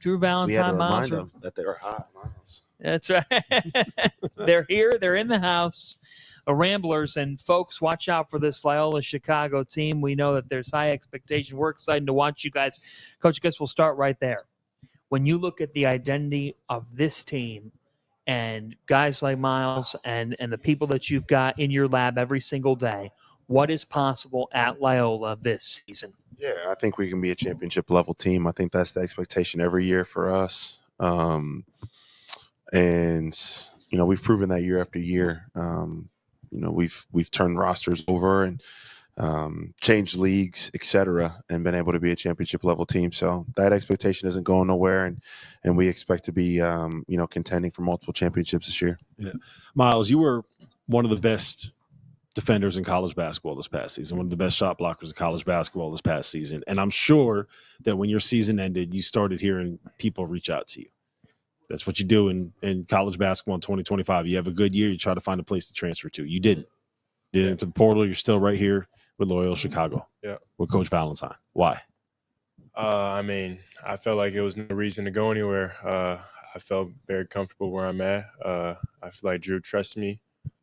Drew We had to Valentine, Miles. remind them that they were hot, Miles. That's right. They're here. They're in the house. The Ramblers. And, folks, watch out for this Loyola Chicago team. We know that there's high expectation. We're excited to watch you guys. Coach, I guess we'll start right there. When you look at the identity of this team and guys like Miles and the people that you've got in your lab every single day, what is possible at Loyola this season? Yeah, I think we can be a championship-level team. I think that's the expectation every year for us. And we've proven that year after year. We've turned rosters over and changed leagues, et cetera, and been able to be a championship level team. So that expectation isn't going nowhere, and we expect to be contending for multiple championships this year. Yeah, Miles, you were one of the best defenders in college basketball this past season, one of the best shot blockers in college basketball this past season, and I'm sure that when your season ended, you started hearing people reach out to you. That's what you do in college basketball in 2025. You have a good year, you try to find a place to transfer to. You didn't. You did into the portal. You're still right here with Loyola Chicago. Yeah. With Coach Valentine. Why? I felt like it was no reason to go anywhere. I felt very comfortable where I'm at. I feel like Drew trusts me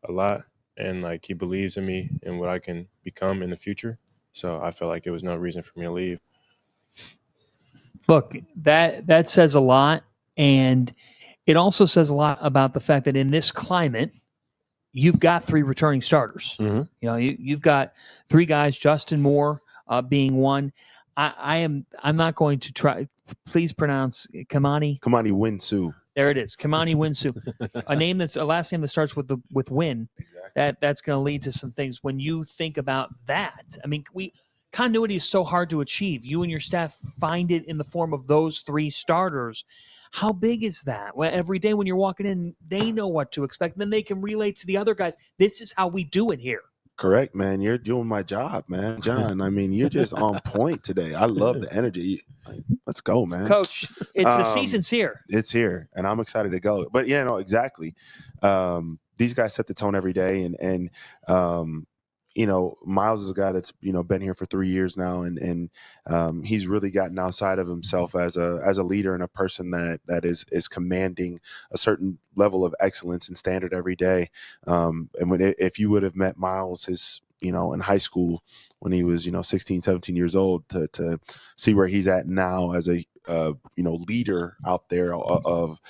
a lot, and like he believes in me and what I can become in the future. So I felt like it was no reason for me to leave. Look, that says a lot, and it also says a lot about the fact that in this climate, you've got 3 returning starters. Mm-hmm. You've got 3 guys, Justin Moore being one. I'm not going to try. Please pronounce Kamani Winsu. There it is, Kamani Winsu, a last name that starts with Win. Exactly. That's going to lead to some things. When you think about that, I mean, continuity is so hard to achieve. You and your staff find it in the form of those 3 starters. How big is that? Well, every day when you're walking in, they know what to expect. Then they can relate to the other guys. This is how we do it here. Correct, man. You're doing my job, man. John, I mean, you're just on point today. I love the energy. Let's go, man. Coach, it's the season's here. It's here, and I'm excited to go. But, yeah, no, exactly. These guys set the tone every day, and Miles is a guy that's been here for 3 years now, and he's really gotten outside of himself as a leader and a person that is commanding a certain level of excellence and standard every day. And if you would have met Miles in high school when he was 16, 17 years old, to see where he's at now as a leader out there of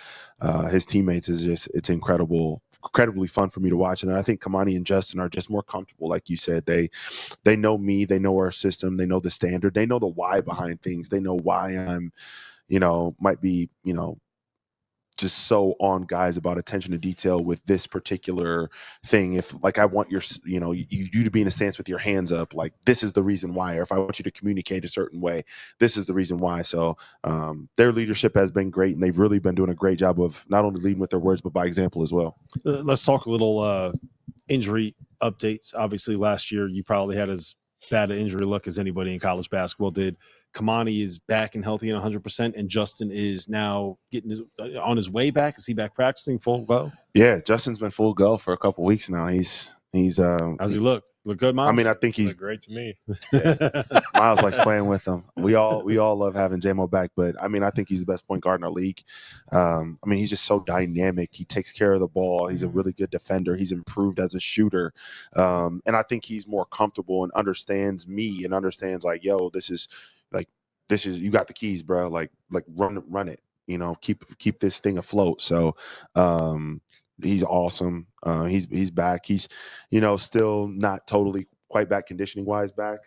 his teammates it's incredibly fun for me to watch. And then I think Kamani and Justin are just more comfortable. Like you said, they know me, they know our system, they know the standard, they know the why behind things. They know why I'm, might be, just so on guys about attention to detail with this particular thing. If like I want you to be in a stance with your hands up, like this is the reason why, or if I want you to communicate a certain way, this is the reason why. So their leadership has been great, and they've really been doing a great job of not only leading with their words, but by example as well. Let's talk a little injury updates. Obviously last year you probably had as bad an injury luck as anybody in college basketball did. Kamani is back and healthy and 100%, and Justin is now on his way back. Is he back practicing full go? Yeah, Justin's been full go for a couple weeks now. He's how's he look? Look good, Miles? I mean, I think he's great to me. Yeah. Miles likes playing with him. We all love having J-Mo back, but I mean, I think he's the best point guard in our league. I mean, he's just so dynamic. He takes care of the ball. He's a really good defender. He's improved as a shooter, and I think he's more comfortable and understands me and understands like, yo, this is you got the keys, bro. Like run it. Keep this thing afloat. So. He's awesome. He's back. He's, still not totally quite back conditioning wise back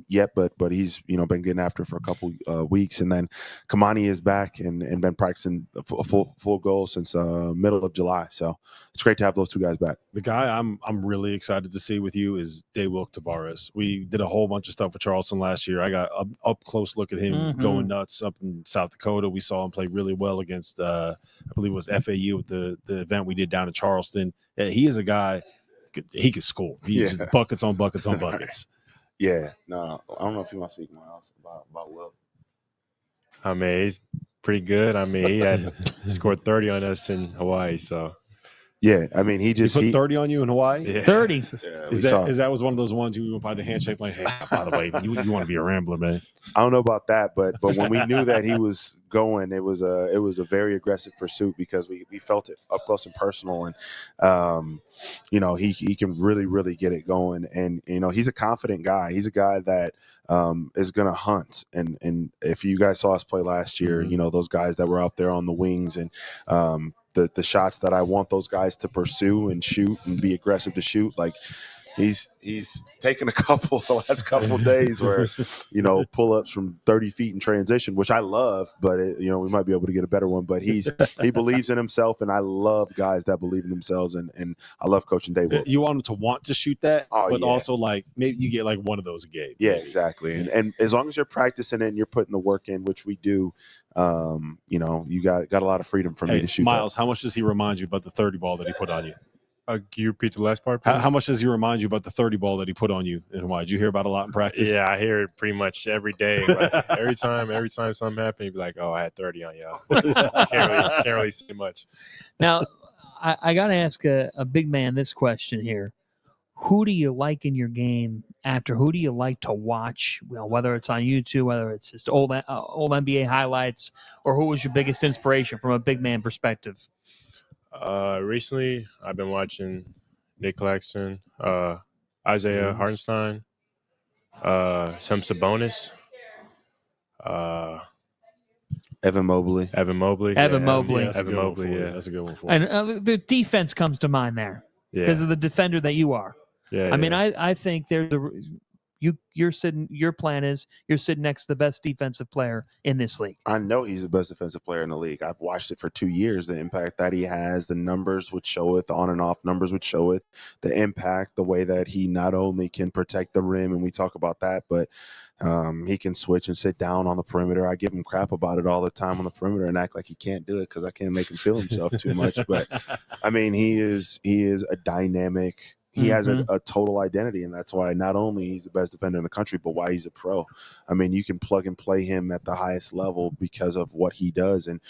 yet, but he's been getting after for a couple weeks. And then Kamani is back and been practicing a full goal since middle of July. So it's great to have those 2 guys back. The guy I'm really excited to see with you is Daywilk Tavares. We did a whole bunch of stuff with Charleston last year. I got up close look at him going nuts up in South Dakota. We saw him play really well against I believe it was FAU at the event we did down in Charleston. He is a guy. He can score. He's just buckets on buckets on buckets. Yeah. No, I don't know if you want to speak more else about Will. I mean, he's pretty good. I mean, he had scored 30 on us in Hawaii. So, Yeah, I mean, He put 30 on you in Hawaii. Yeah. 30. Yeah, Is that was one of those ones you went by the handshake like, hey, by the way, you want to be a Rambler, man? I don't know about that, but when we knew that he was going, it was a very aggressive pursuit because we felt it up close and personal, and he can really get it going, and he's a confident guy. He's a guy that is going to hunt, and if you guys saw us play last year, those guys that were out there on the wings and the shots that I want those guys to pursue and shoot and be aggressive to shoot, like he's taken a couple the last couple of days where pull ups from 30 feet in transition, which I love, but we might be able to get a better one. But he believes in himself, and I love guys that believe in themselves, and I love coaching Dave. You want him to want to shoot that, but yeah. also like maybe you get like one of those a game. Yeah, exactly. And as long as you're practicing it and you're putting the work in, which we do, you got a lot of freedom for me to shoot. Miles, how much does he remind you about the 30 ball that he put on you? Can you repeat the last part? How much does he remind you about the 30 ball that he put on you in Hawaii? Did you hear about a lot in practice? Yeah, I hear it pretty much every day. Like, every time something happens, he'd be like, "Oh, I had 30 on y'all." Can't really say much. Now, I got to ask a big man this question here. Who do you like in your game after? Who do you like to watch? Well, whether it's on YouTube, whether it's just old NBA highlights, or who was your biggest inspiration from a big man perspective? Recently, I've been watching Nick Claxton, Isaiah Hartenstein, some Sabonis, Evan Mobley. Evan Mobley. Yeah, Evan Mobley, yeah, that's a good one for you. And the defense comes to mind there because of the defender that you are. Yeah, I mean, I think there's your plan is you're sitting next to the best defensive player in this league. I know he's the best defensive player in the league. I've watched it for 2 years. The impact that he has, the numbers would show it. The on and off numbers would show it. The impact, the way that he not only can protect the rim, and we talk about that, but he can switch and sit down on the perimeter. I give him crap about it all the time on the perimeter and act like he can't do it because I can't make him feel himself too much. But I mean, he is a dynamic. He has a total identity, and that's why not only he's the best defender in the country, but why he's a pro. I mean, you can plug and play him at the highest level because of what he does, and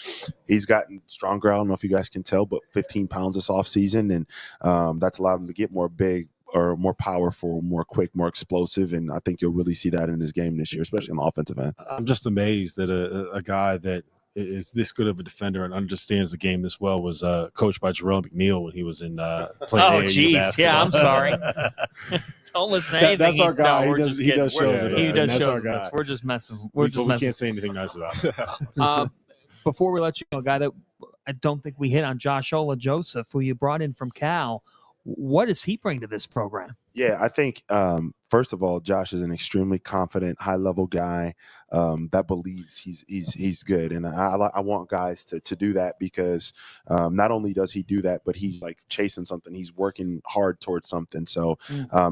he's gotten stronger. I don't know if you guys can tell, but 15 pounds this offseason, and that's allowed him to get more big or more powerful, more quick, more explosive, and I think you'll really see that in his game this year, especially on the offensive end. I'm just amazed that a guy that is this good of a defender and understands the game this well was coached by Jerome McNeil when he was in playing AAU basketball. Yeah, I'm sorry. Don't listen to anything. That's our guy. No, he does shows it. He does that's shows our guy. us. We're just messing. We can't say anything nice about it. Before we let you go, a guy that I don't think we hit on, Joshola Joseph, who you brought in from Cal. What does he bring to this program? Yeah, I think first of all, Josh is an extremely confident, high-level guy that believes he's good, and I want guys to do that because not only does he do that, but he's like chasing something. He's working hard towards something. So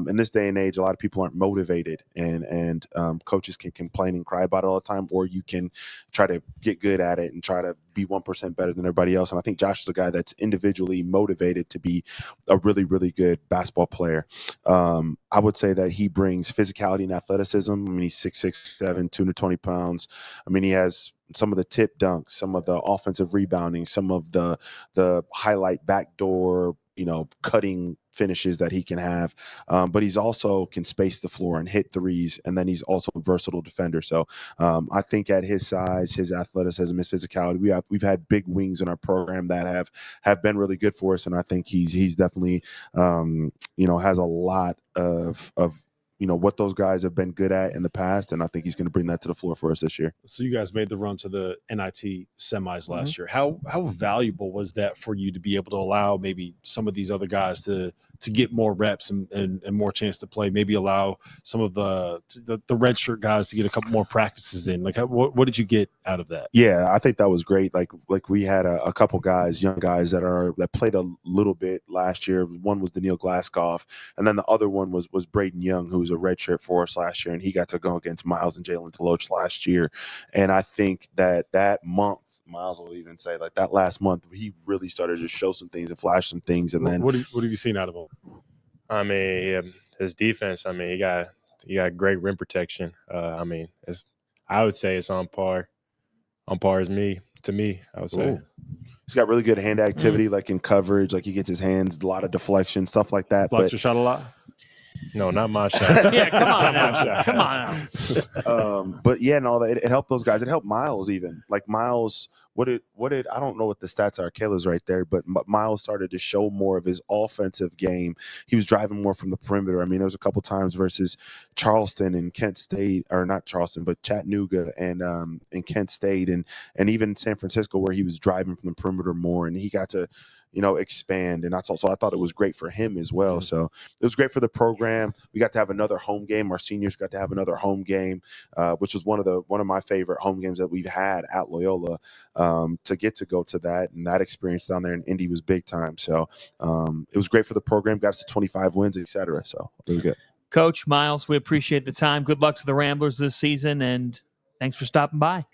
in this day and age, a lot of people aren't motivated, and coaches can complain and cry about it all the time, or you can try to get good at it and try to be 1% better than everybody else. And I think Josh is a guy that's individually motivated to be a really, really good basketball player. I would say that he brings physicality and athleticism. I mean, he's 6'6", 220 pounds. I mean, he has some of the tip dunks, some of the offensive rebounding, some of the highlight backdoor, cutting finishes that he can have. But he's also can space the floor and hit threes. And then he's also a versatile defender. So I think at his size, his athleticism, his physicality, we've had big wings in our program that have been really good for us. And I think he's definitely, has a lot of what those guys have been good at in the past, and I think he's going to bring that to the floor for us this year. So you guys made the run to the NIT semis last year. How valuable was that for you to be able to allow maybe some of these other guys to get more reps and more chance to play? Maybe allow some of the redshirt guys to get a couple more practices in. Like, what did you get out of that? Yeah, I think that was great. Like we had a couple guys, young guys that played a little bit last year. One was Daniil Glaskov, and then the other one was Braden Young, who was a redshirt for us last year, and he got to go against Miles and Jalen Deloach last year. And I think that month, Miles will even say, like, that last month, he really started to show some things and flash some things. And then what have you seen out of him? I mean, his defense. I mean, he got great rim protection. I mean, I would say it's on par as me. To me, I would say. Ooh. He's got really good hand activity, like in coverage, like he gets his hands, a lot of deflection, stuff like that. Blocked But your shot a lot. No, not my shot. Yeah, come on Not my now. shot. Come on now. but yeah, no, it helped those guys. It helped Miles even. Like Miles, what did I don't know what the stats are. Kayla's right there, but Miles started to show more of his offensive game. He was driving more from the perimeter. I mean, there was a couple times versus Charleston and Kent State, or not Charleston, but Chattanooga and Kent State and even San Francisco, where he was driving from the perimeter more, and he got to expand. And that's also, I thought it was great for him as well. So it was great for the program. We got to have another home game. Our seniors got to have another home game, which was one of my favorite home games that we've had at Loyola. To get to go to that, and that experience down there in Indy was big time. So it was great for the program. Got us to 25 wins, etc. So it was good. Coach Miles, we appreciate the time. Good luck to the Ramblers this season, and thanks for stopping by.